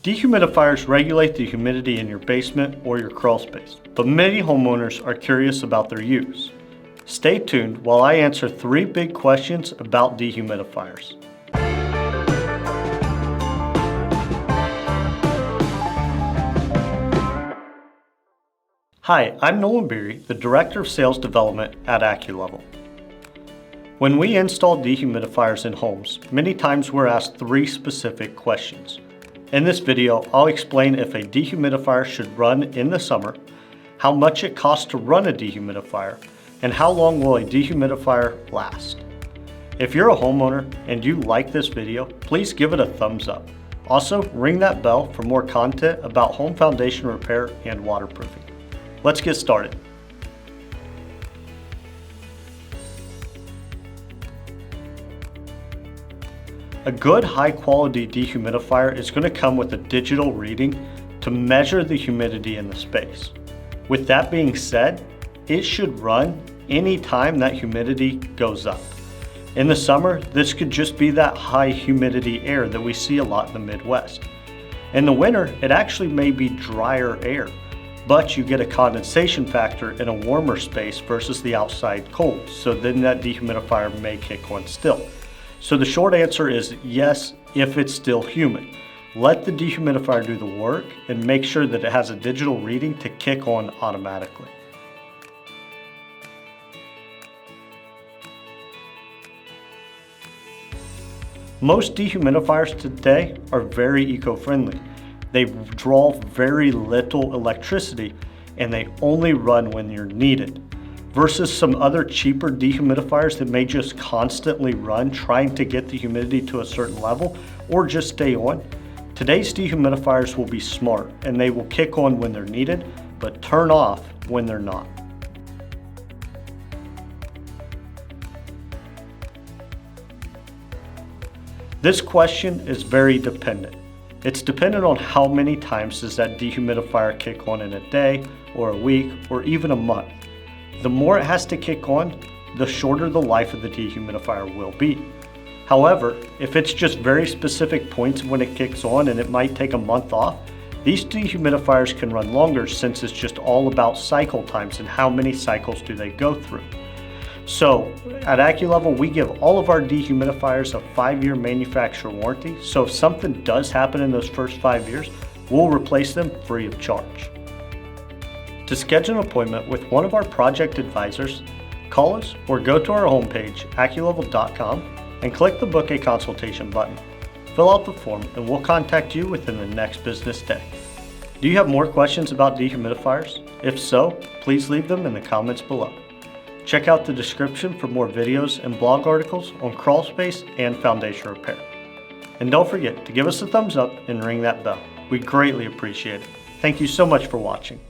Dehumidifiers regulate the humidity in your basement or your crawl space, but many homeowners are curious about their use. Stay tuned while I answer 3 big questions about dehumidifiers. Hi, I'm Nolan Beery, the Director of Sales Development at AccuLevel. When we install dehumidifiers in homes, many times we're asked 3 specific questions. In this video, I'll explain if a dehumidifier should run in the summer, how much it costs to run a dehumidifier, and how long will a dehumidifier last. If you're a homeowner and you like this video, please give it a thumbs up. Also, ring that bell for more content about home foundation repair and waterproofing. Let's get started. A good high-quality dehumidifier is going to come with a digital reading to measure the humidity in the space. With that being said, it should run any time that humidity goes up. In the summer, this could just be that high humidity air that we see a lot in the Midwest. In the winter, it actually may be drier air, but you get a condensation factor in a warmer space versus the outside cold, so then that dehumidifier may kick on still. So the short answer is yes, if it's still humid. Let the dehumidifier do the work and make sure that it has a digital reading to kick on automatically. Most dehumidifiers today are very eco-friendly. They draw very little electricity and they only run when you're needed. Versus some other cheaper dehumidifiers that may just constantly run trying to get the humidity to a certain level or just stay on. Today's dehumidifiers will be smart and they will kick on when they're needed, but turn off when they're not. This question is very dependent. It's dependent on how many times does that dehumidifier kick on in a day or a week or even a month. The more it has to kick on, the shorter the life of the dehumidifier will be. However, if it's just very specific points when it kicks on and it might take a month off, these dehumidifiers can run longer since it's just all about cycle times and how many cycles do they go through. So at AccuLevel, we give all of our dehumidifiers a 5-year manufacturer warranty, so if something does happen in those first 5 years, we'll replace them free of charge. To schedule an appointment with one of our project advisors, call us or go to our homepage, AccuLevel.com, and click the Book a Consultation button. Fill out the form and we'll contact you within the next business day. Do you have more questions about dehumidifiers? If so, please leave them in the comments below. Check out the description for more videos and blog articles on crawl space and foundation repair. And don't forget to give us a thumbs up and ring that bell. We greatly appreciate it. Thank you so much for watching.